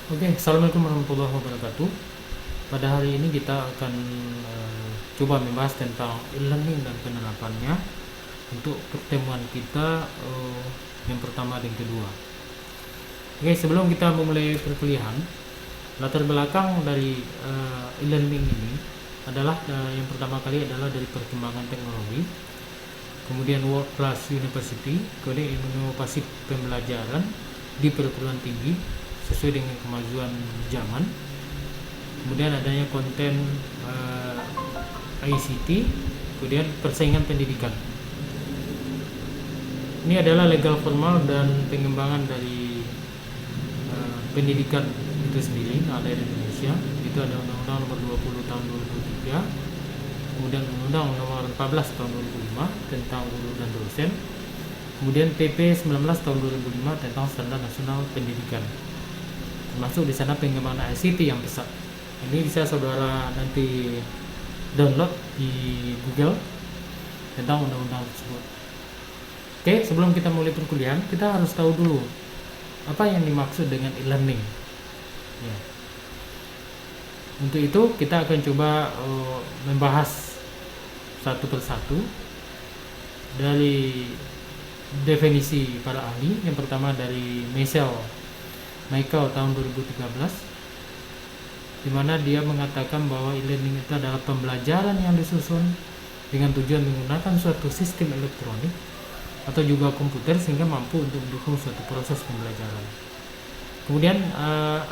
Oke, Assalamualaikum warahmatullahi wabarakatuh. Pada hari ini kita akan coba membahas tentang e-learning dan penerapannya untuk pertemuan kita yang pertama dan kedua. Oke, sebelum kita memulai perkuliahan, latar belakang dari e-learning ini adalah yang pertama kali adalah dari perkembangan teknologi, kemudian World Class University, kemudian inovasi pembelajaran di perguruan tinggi sesuai dengan kemajuan zaman, kemudian adanya konten ICT, kemudian persaingan pendidikan. Ini adalah legal formal dan pengembangan dari pendidikan itu sendiri ada di Indonesia. Itu ada Undang-Undang Nomor 20 Tahun 2003, kemudian Undang-Undang Nomor 14 Tahun 2005 tentang guru dan dosen, kemudian PP 19 Tahun 2005 tentang Standar Nasional Pendidikan. Termasuk di sana pengembangan ICT yang besar. Ini bisa saudara nanti download di Google tentang undang-undang tersebut. Oke, sebelum kita mulai perkuliahan, kita harus tahu dulu apa yang dimaksud dengan e-learning. Ya. Untuk itu kita akan coba membahas satu persatu dari definisi para ahli. Yang pertama dari Michael tahun 2013, di mana dia mengatakan bahwa e-learning itu adalah pembelajaran yang disusun dengan tujuan menggunakan suatu sistem elektronik atau juga komputer sehingga mampu untuk mendukung suatu proses pembelajaran. Kemudian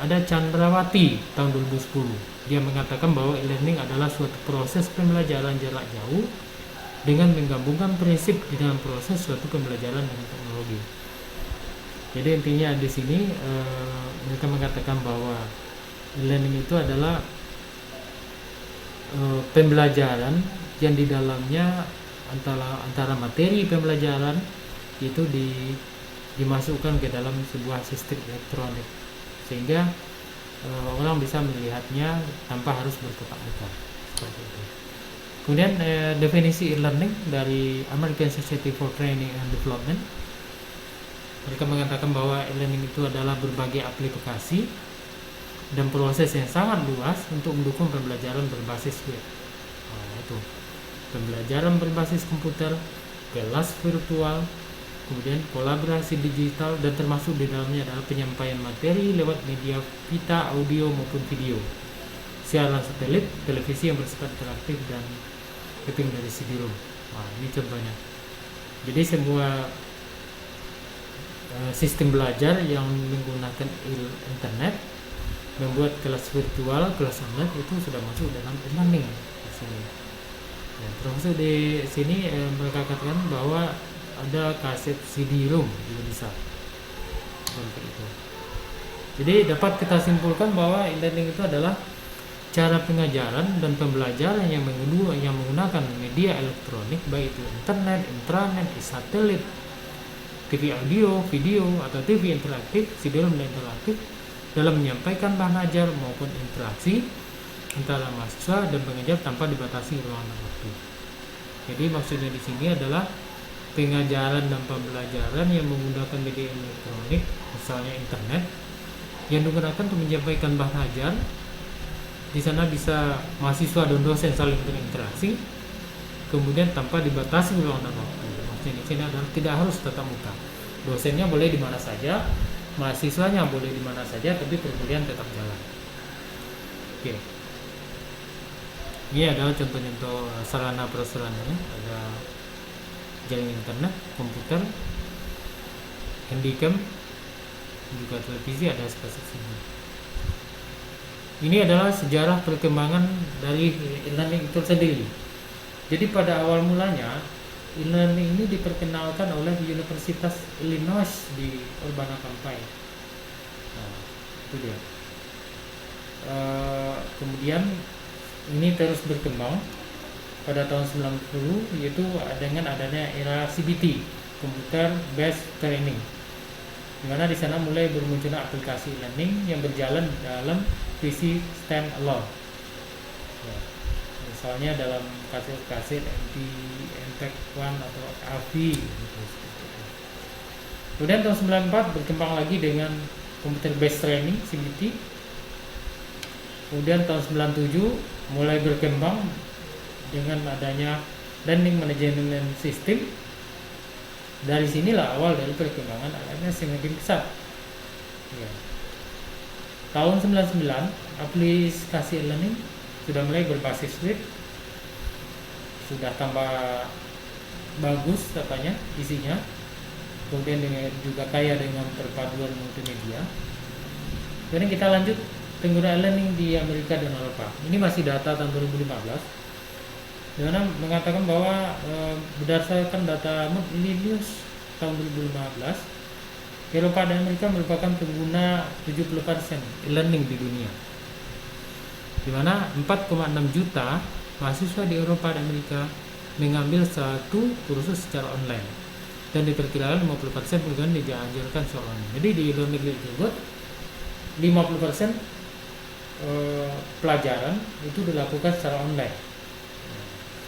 ada Chandrawati tahun 2010, dia mengatakan bahwa e-learning adalah suatu proses pembelajaran jarak jauh dengan menggabungkan prinsip di dalam proses suatu pembelajaran dengan teknologi. Jadi intinya di sini mereka mengatakan bahwa e-learning itu adalah pembelajaran yang di dalamnya antara materi pembelajaran itu dimasukkan ke dalam sebuah sistem elektronik sehingga orang bisa melihatnya tanpa harus bertatap muka. Seperti itu. Kemudian definisi e-learning dari American Society for Training and Development, mereka mengatakan bahwa e-learning itu adalah berbagai aplikasi dan proses yang sangat luas untuk mendukung pembelajaran berbasis web. Itu pembelajaran berbasis komputer, kelas virtual, kemudian kolaborasi digital, dan termasuk di dalamnya adalah penyampaian materi lewat media pita, audio maupun video, siaran satelit, televisi yang bersifat interaktif, dan taping dari CD-ROM. Ini contohnya. Jadi semua sistem belajar yang menggunakan internet, membuat kelas virtual, kelas online itu sudah masuk dalam e-learning di sini. Ya, termasuk di sini mereka katakan bahwa ada kaset CD-ROM juga bisa seperti itu. Jadi dapat kita simpulkan bahwa e-learning itu adalah cara pengajaran dan pembelajaran yang menggunakan media elektronik, baik itu internet, intranet, satelit, TV audio, video, atau TV interaktif, CD-ROM dan interaktif dalam menyampaikan bahan ajar maupun interaksi antara mahasiswa dan pengajar tanpa dibatasi ruang dan waktu. Jadi maksudnya di sini adalah pengajaran dan pembelajaran yang menggunakan media elektronik, misalnya internet, yang digunakan untuk menyampaikan bahan ajar. Di sana bisa mahasiswa dan dosen saling berinteraksi, kemudian tanpa dibatasi ruang dan waktu. Maksudnya di sini adalah tidak harus tatap muka. Dosennya boleh di mana saja, mahasiswanya boleh di mana saja, tapi perkuliahan tetap jalan. Oke. Ini adalah contoh-contoh sarana prasarananya. Ada jaringan internet, komputer, handycam, juga televisi, ada seperti ini. Ini adalah sejarah perkembangan dari e-learning itu sendiri. Jadi pada awal mulanya e-learning ini diperkenalkan oleh Universitas Illinois di Urbana-Champaign. Itu dia. Kemudian ini terus berkembang pada tahun 90, yaitu dengan adanya era CBT, Computer Based Training, di mana di sana mulai bermunculan aplikasi e-learning yang berjalan dalam PC standalone. Ya, misalnya dalam kaset-kaset MPEG 1 atau AV gitu. Kemudian tahun 94 berkembang lagi dengan Computer Based Training CBT. Kemudian tahun 97 mulai berkembang dengan adanya Learning Management System. Dari sinilah awal dari perkembangan LMS semakin pesat. Ya. Tahun 99 aplikasi e-learning sudah mulai berbasis web, sudah tambah bagus katanya isinya, kemudian juga kaya dengan perpaduan multimedia. Kemudian kita lanjut pengguna e-learning di Amerika dan Eropa. Ini masih data tahun 2015, di mana mengatakan bahwa berdasarkan data Mood News tahun 2015, Eropa dan Amerika merupakan pengguna 70% e-learning di dunia, di mana 4,6 juta mahasiswa di Eropa dan Amerika mengambil satu kursus secara online, dan diperkirakan 50% program diajarkan secara online. Jadi di luar negeri tersebut 50% pelajaran itu dilakukan secara online,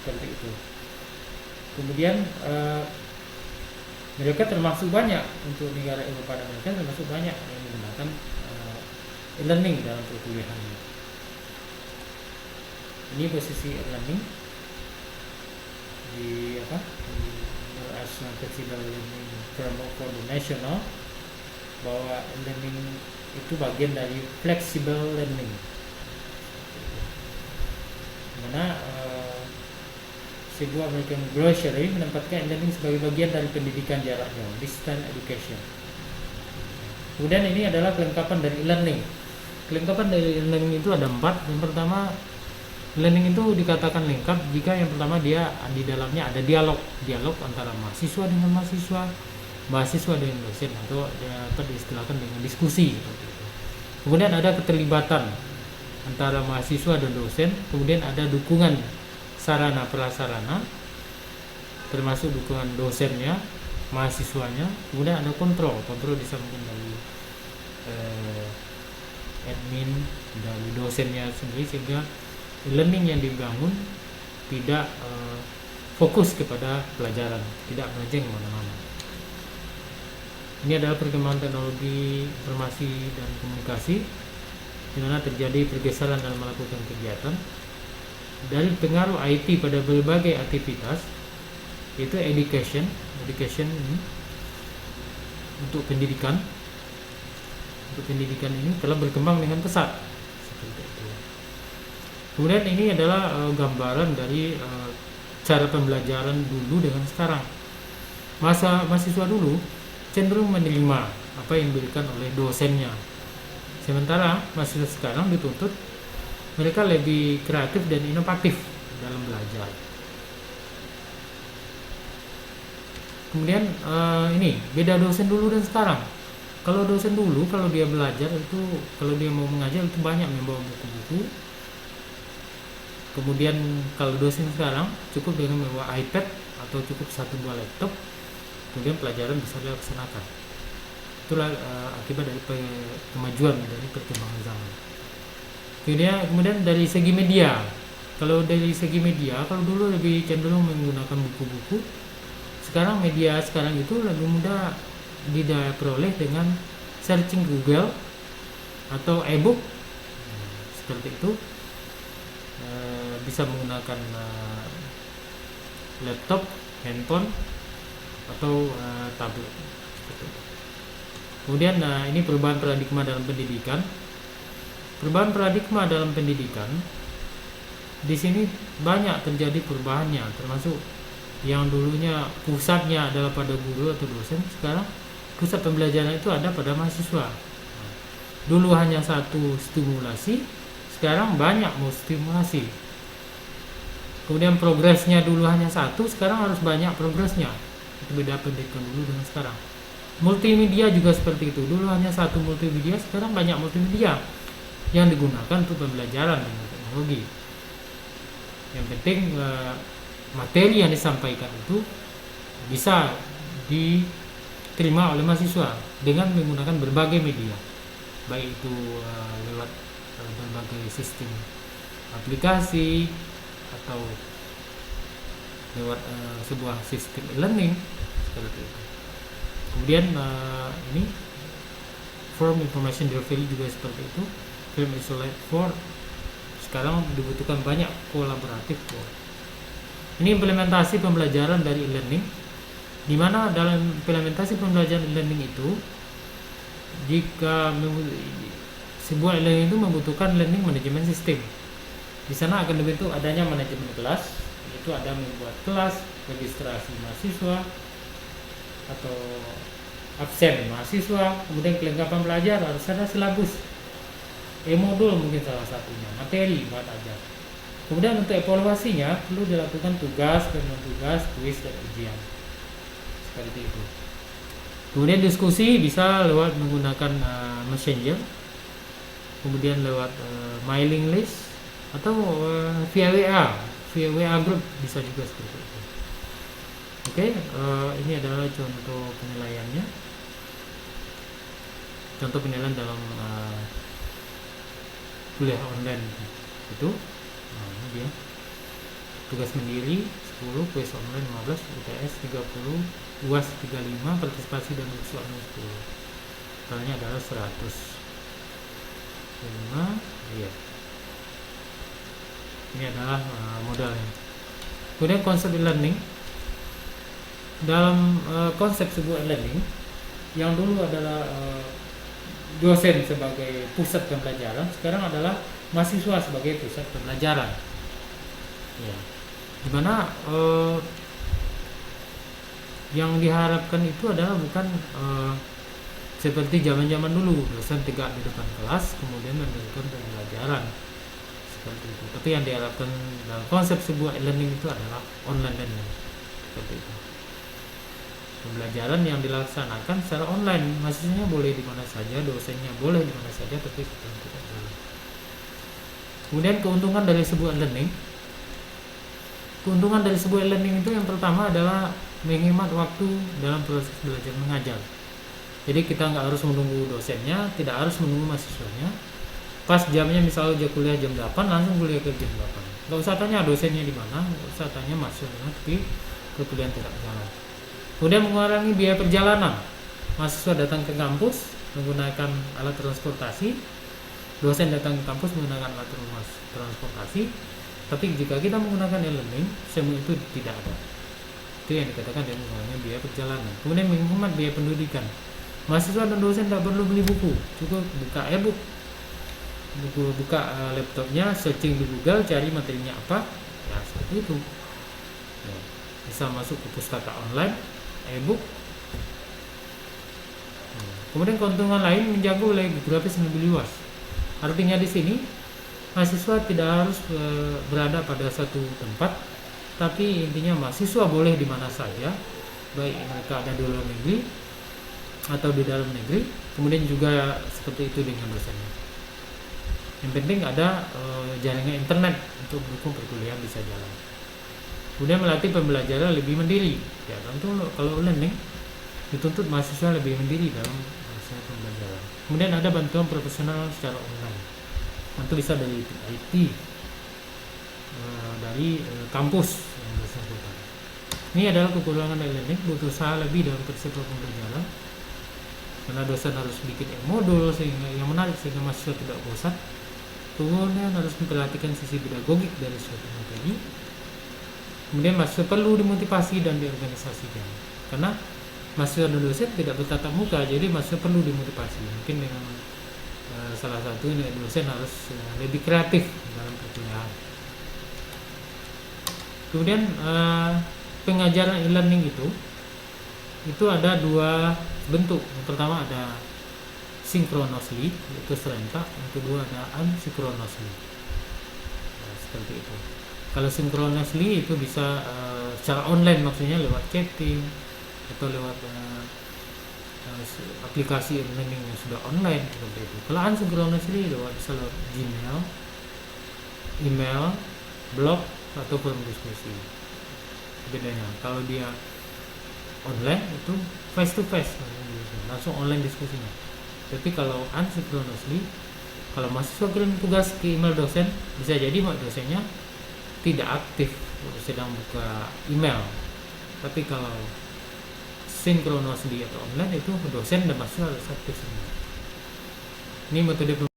seperti itu. Kemudian mereka termasuk banyak, untuk negara Eropa dan Amerika termasuk banyak yang menggunakan e-learning dalam perkuliahannya. Ini posisi e-learning di Flexible Learning Framework for the National, bahwa e-learning itu bagian dari flexible learning, mana sebuah American Glossary menempatkan e-learning sebagai bagian dari pendidikan jarak jauh, distance education. Kemudian ini adalah kelengkapan dari e-learning. Kelengkapan dari e-learning itu ada 4. Yang pertama, learning itu dikatakan lengkap jika yang pertama dia di dalamnya ada dialog antara mahasiswa dengan mahasiswa dengan dosen, atau dapat diistilahkan dengan diskusi. Kemudian ada keterlibatan antara mahasiswa dan dosen, kemudian ada dukungan sarana prasarana, termasuk dukungan dosennya, mahasiswanya, kemudian ada kontrol disampaikan dari admin, dari dosennya sendiri, sehingga learning yang dibangun tidak fokus kepada pelajaran, tidak melenceng kemana-mana. Ini adalah perkembangan teknologi informasi dan komunikasi, di mana terjadi pergeseran dalam melakukan kegiatan dari pengaruh IT pada berbagai aktivitas, yaitu education ini untuk pendidikan. Untuk pendidikan ini telah berkembang dengan pesat. Seperti itu. Kemudian ini adalah gambaran dari cara pembelajaran dulu dengan sekarang. Mahasiswa dulu cenderung menerima apa yang diberikan oleh dosennya, sementara mahasiswa sekarang dituntut mereka lebih kreatif dan inovatif dalam belajar. Kemudian ini beda dosen dulu dan sekarang. Kalau dosen dulu, kalau dia belajar itu, kalau dia mau mengajar itu banyak membawa buku-buku. Kemudian kalau dosen sekarang cukup dengan membawa iPad atau cukup 1-2 laptop, kemudian pelajaran bisa dilaksanakan. Itulah akibat dari kemajuan dari perkembangan zaman. Kemudian dari segi media, kalau dulu lebih cenderung menggunakan buku-buku. Sekarang media sekarang itu lebih mudah diperoleh dengan searching Google atau e-book, seperti itu. Bisa menggunakan laptop, handphone, atau tablet. Kemudian ini perubahan paradigma dalam pendidikan. Perubahan paradigma dalam pendidikan di sini banyak terjadi perubahannya, termasuk yang dulunya pusatnya adalah pada guru atau dosen, sekarang pusat pembelajaran itu ada pada mahasiswa. Dulu hanya satu stimulasi, sekarang banyak mau stimulasi. Kemudian progresnya dulu hanya satu, sekarang harus banyak progresnya. Itu beda pendidikan dulu dengan sekarang. Multimedia juga seperti itu. Dulu hanya satu multimedia, sekarang banyak multimedia yang digunakan untuk pembelajaran dengan teknologi. Yang penting materi yang disampaikan itu bisa diterima oleh mahasiswa dengan menggunakan berbagai media, baik itu lewat berbagai sistem aplikasi atau lewat sebuah sistem e-learning, seperti itu. Kemudian ini form information delivery juga seperti itu. Film isolate for sekarang dibutuhkan banyak kolaboratif. Ini implementasi pembelajaran dari e-learning, di mana dalam implementasi pembelajaran e-learning itu, jika sebuah e-learning itu membutuhkan learning management system. Di sana akan dibentuk adanya manajemen kelas, yaitu ada membuat kelas, registrasi mahasiswa atau absen mahasiswa, kemudian kelengkapan belajar, harus ada silabus, modul mungkin salah satunya, materi buat ajar. Kemudian untuk evaluasinya perlu dilakukan tugas, tugas, kuis dan ujian. Seperti itu. Kemudian diskusi bisa lewat menggunakan messenger, kemudian lewat mailing list atau via WA group bisa juga seperti itu. Oke, ini adalah contoh penilaiannya. Contoh penilaian dalam kuliah online itu. Ini dia. Tugas mandiri 10, kuis online 15, UTS 30, UAS 35, partisipasi dan ujian 10. Totalnya adalah 100. 5, iya. Ini adalah modalnya. Kemudian konsep e-learning. Dalam konsep sebuah e-learning, yang dulu adalah dosen sebagai pusat pembelajaran, sekarang adalah mahasiswa sebagai pusat pembelajaran. Ya. Dimana yang diharapkan itu adalah bukan seperti zaman-zaman dulu, dosen tegak di depan kelas kemudian memberikan pembelajaran seperti itu. Tapi yang diharapkan dalam konsep sebuah e-learning itu adalah online learning seperti itu. Pembelajaran yang dilaksanakan secara online, mahasiswanya boleh di mana saja, dosennya boleh di mana saja, tapi kita tidak boleh. Kemudian keuntungan dari sebuah learning. Keuntungan dari sebuah learning itu yang pertama adalah menghemat waktu dalam proses belajar mengajar. Jadi kita nggak harus menunggu dosennya, tidak harus menunggu mahasiswanya. Pas jamnya misalnya kuliah jam 8, langsung kuliah ke jam 8. Nggak usah tanya dosennya di mana, nggak usah tanya mahasiswanya, tapi perkuliahan tidak jalan. Kemudian mengurangi biaya perjalanan. Mahasiswa datang ke kampus menggunakan alat transportasi, dosen datang ke kampus menggunakan alat transportasi. Tapi jika kita menggunakan e-learning, semua itu tidak ada. Itu yang dikatakan dengan mengurangi biaya perjalanan. Kemudian menghemat biaya pendidikan. Mahasiswa dan dosen tidak perlu beli buku, cukup buka e-book, buka laptopnya, searching di Google, cari materinya apa, ya seperti itu. Ya, bisa masuk ke pustaka online, e-book. Kemudian keuntungan lain menjangkau wilayah geografis yang lebih luas. Artinya di sini mahasiswa tidak harus berada pada satu tempat, tapi intinya mahasiswa boleh di mana saja, baik mereka ada di luar negeri atau di dalam negeri. Kemudian juga seperti itu dengan dosennya. Yang penting ada jaringan internet untuk mendukung perkuliahan bisa jalan. Kemudian melatih pembelajaran lebih mandiri. Ya, tentu kalau learning dituntut mahasiswa lebih mandiri dalam proses pembelajaran. Kemudian ada bantuan profesional secara online. Itu bisa dari IT, dari kampus yang bersangkutan. Ini adalah kekurangan dari learning, butuh usaha lebih dalam proses pembelajaran. Karena dosen harus bikin modul sehingga yang menarik sehingga mahasiswa tidak bosan. Kemudian harus memperhatikan sisi pedagogik dari suatu materi. Kemudian mahasiswa perlu dimotivasi dan diorganisasikan. Karena mahasiswa dan dosen tidak bertatap muka, jadi mahasiswa perlu dimotivasi. Mungkin dengan salah satu dosen harus lebih kreatif dalam perkuliahan. Kemudian pengajaran e-learning itu ada dua bentuk. Yang pertama ada synchronously, yaitu serentak. Yang kedua ada asynchronously. Seperti itu. Kalau synchronously itu bisa secara online, maksudnya lewat chatting atau lewat aplikasi e-learning yang sudah online seperti itu. Kalau asynchronously bisa lewat Gmail, email, blog atau forum diskusi. Bedanya kalau dia online itu face to face, langsung online diskusinya. Tapi kalau asynchronously, kalau mahasiswa kirim tugas ke email dosen, bisa jadi dosennya tidak aktif sedang buka email. Tapi kalau synchronously atau online itu dosen dan mahasiswa harus aktif semua. Ini metode